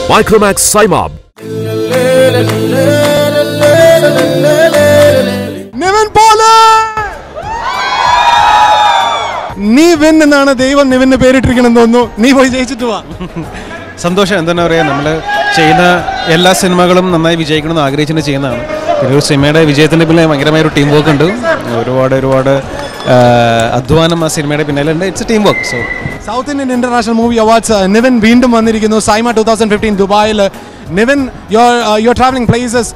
Micromax Simab. Nivin Pauly! നീ win എന്നാണ് ദൈവം നിവിന് പേരിട്ടിരിക്കണമെന്ന് തോന്നുന്നു. നീ പോയി ജയിച്ചിട്ട് വാ. സന്തോഷം. എന്താ പറയുക, നമ്മൾ ചെയ്യുന്ന എല്ലാ സിനിമകളും നന്നായി വിജയിക്കണമെന്ന് ആഗ്രഹിച്ചിട്ട് ചെയ്യുന്നതാണ്. ഒരു സിനിമയുടെ വിജയത്തിൻ്റെ പിന്നിൽ ഭയങ്കരമായൊരു ടീം വർക്ക് ഉണ്ട്. ഒരുപാട് അധ്വാനം ആ സിനിമയുടെ പിന്നിലുണ്ട്. It's a team work. So south Indian international movie awards Nivin വീണ്ടും വന്നിരിക്കുന്നു. സൈമ 2015 ദുബായിൽ. Nivin your travelling places.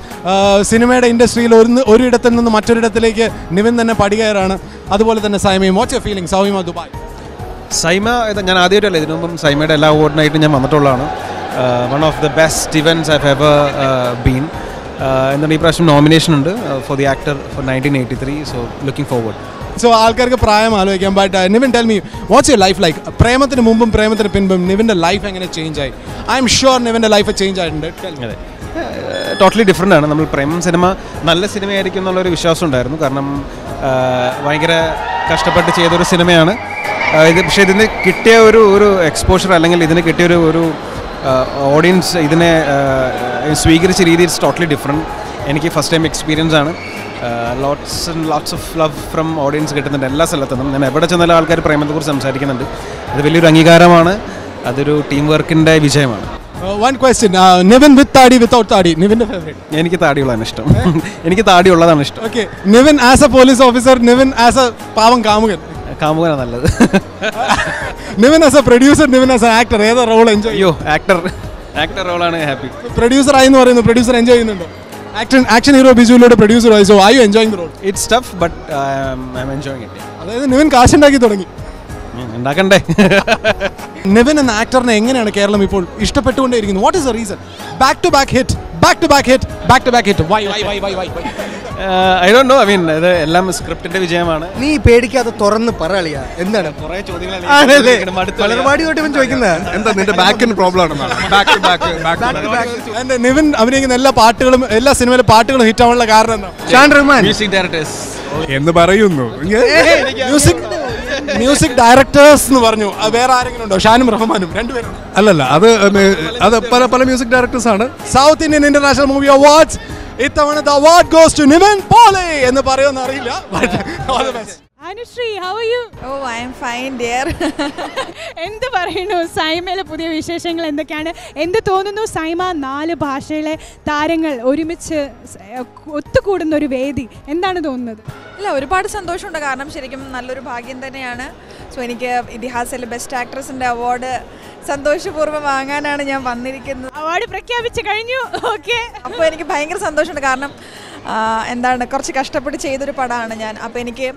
സിനിമയുടെ ഇൻഡസ്ട്രിയിൽ ഒരിടത്തിൽ നിന്ന് മറ്റൊരിടത്തിലേക്ക് നിവിൻ തന്നെ പടികയറാണ്. അതുപോലെ തന്നെ SIIMA. What's your feeling SIIMA Dubai? SIIMA ഞാൻ ആദ്യമായിട്ടല്ല, ഇതിനു മുമ്പും സൈമയുടെ എല്ലാ അവാർഡിനായിട്ടും ഞാൻ വന്നിട്ടുള്ളതാണ്. One of the best events I have ever been. എന്താണ് ഈ പ്രാവശ്യം നോമിനേഷൻ ഉണ്ട് for the actor for 1983. So looking forward. So ആൾക്കാർക്ക് പ്രായം ആലോചിക്കാം. But Nivin tell me, what's your life like? പ്രേമത്തിന് മുമ്പും പ്രേമത്തിന് പിൻപും നിവിൻ്റെ ലൈഫ് എങ്ങനെ ചേഞ്ച് ആയി? ഐ എം ഷുവർ നിവിൻ്റെ ലൈഫ് ചേഞ്ച് ആയിട്ടുണ്ട്. അതെ, ടോട്ടലി ഡിഫറെൻ്റ് ആണ്. നമ്മൾ പ്രേമം സിനിമ നല്ല സിനിമയായിരിക്കും എന്നുള്ളൊരു വിശ്വാസം ഉണ്ടായിരുന്നു. കാരണം ഭയങ്കര കഷ്ടപ്പെട്ട് ചെയ്തൊരു സിനിമയാണ് ഇത്. പക്ഷേ ഇതിന് കിട്ടിയ ഒരു എക്സ്പോഷർ, അല്ലെങ്കിൽ ഇതിന് കിട്ടിയ ഒരു ഓഡിയൻസ് ഇതിനെ സ്വീകരിച്ച രീതി ഇറ്റ്സ് ടോട്ടലി ഡിഫറെൻറ്റ്. എനിക്ക് ഫസ്റ്റ് ടൈം എക്സ്പീരിയൻസ് ആണ്. Lots of love from audience കിട്ടുന്നുണ്ട് എല്ലാ സ്ഥലത്തുനിന്നും. ഞാൻ എവിടെ ചെന്നാലും ആൾക്കാർ പ്രേമത്തെക്കുറിച്ച് സംസാരിക്കുന്നുണ്ട്. ഇത് വലിയൊരു അംഗീകാരമാണ്. അതൊരു ടീം വർക്കിൻ്റെ വിജയമാണ്. One question, നിവിൻ വിത്ത് താടി വിത്തൗട്ട് താടി, നിവിൻ്റെ ഫേവറേറ്റ്? എനിക്ക് താടിയുള്ളതാണ് ഇഷ്ടം. എനിക്ക് താടി ഉള്ളതാണ് ഇഷ്ടം. Okay, Nivin as a police officer, Nivin as a പാവം കാമുകൻ. കാമുകനാണ് നല്ലത്. Nivin as a producer, Nivin as a actor, ഏതാ റോൾ എൻജോയ്? അയ്യോ, ആക്ടർ റോളാണ് ഹാപ്പി. പ്രൊഡ്യൂസർ ആയി എന്ന് പറയുന്നു. പ്രൊഡ്യൂസർ എൻജോയ് ചെയ്യുന്നുണ്ടോ? ആക്ഷൻ ഹീറോ ബിജുവിലൂടെ പ്രൊഡ്യൂസർ ആയി. So are you enjoying the role? It's tough but I am enjoying it. അതായത് നിവിൻ കാശുണ്ടാക്കി തുടങ്ങി. ഉണ്ടാക്കണ്ടേ? നിവിൻ എന്ന ആക്ടറിനെ എങ്ങനെയാണ് കേരളം ഇപ്പോൾ ഇഷ്ടപ്പെട്ടുകൊണ്ടേയിരിക്കുന്നത്? What is the reason? Back to back hit. Why? I don't know. I mean ഇത് എല്ലാം സ്ക്രിപ്റ്റിന്റെ വിജയമാണ്. നീ പേടിക്കാതെ തുറന്ന് പറയാ എന്താണ് കുറേ ചോദ്യങ്ങൾ ചോദിക്കുന്നത്? എന്താ നിന്റെ ബാക്കിന് പ്രോബ്ലം ആണെന്നാണ്? നിവിൻ അഭിനയിക്കുന്ന എല്ലാ പാട്ടുകളും, എല്ലാ സിനിമയിലെ പാട്ടുകളും ഹിറ്റ് ആവാനുള്ള കാരണം എന്താ? ഷാൻ റഹ്മാൻ മ്യൂസിക് ഡയറക്ടേഴ്സ് എന്ന് പറയുന്നു. മ്യൂസിക് ഡയറക്ടേഴ്സ് എന്ന് പറഞ്ഞു. വേറെ ആരെങ്കിലും ഉണ്ടോ? ഷാനും റഹ്മാനും രണ്ടുപേരും? അല്ലല്ല, അത് പല മ്യൂസിക് ഡയറക്ടേഴ്സ് ആണ്. South Indian international movie awards ഇത്തവണത്തെ award goes to Nivin Pauly എന്ന് പറയുമെന്ന് അറിയില്ല. Anushree, how are you? Oh, I am fine, dear. എന്ത് പറയുന്നു? സൈമയിലെ പുതിയ വിശേഷങ്ങൾ എന്തൊക്കെയാണ്? എന്ത് തോന്നുന്നു? സൈമ 4 ഭാഷയിലെ താരങ്ങൾ ഒരുമിച്ച് ഒത്തുകൂടുന്ന ഒരു വേദി, എന്താണ് തോന്നുന്നത്? ഇല്ല, ഒരുപാട് സന്തോഷമുണ്ട്. കാരണം ശരിക്കും നല്ലൊരു ഭാഗ്യം തന്നെയാണ്. സോ എനിക്ക് ഇതിഹാസത്തിലെ ബെസ്റ്റ് ആക്ട്രസിൻ്റെ അവാർഡ് സന്തോഷപൂർവ്വം വാങ്ങാനാണ് ഞാൻ വന്നിരിക്കുന്നത്. അവാർഡ് പ്രഖ്യാപിച്ചു കഴിഞ്ഞു. ഓക്കെ, അപ്പോൾ എനിക്ക് ഭയങ്കര സന്തോഷമുണ്ട്. കാരണം എന്താണ്, കുറച്ച് കഷ്ടപ്പെട്ട് ചെയ്തൊരു പടമാണ് ഞാൻ. അപ്പോൾ എനിക്ക്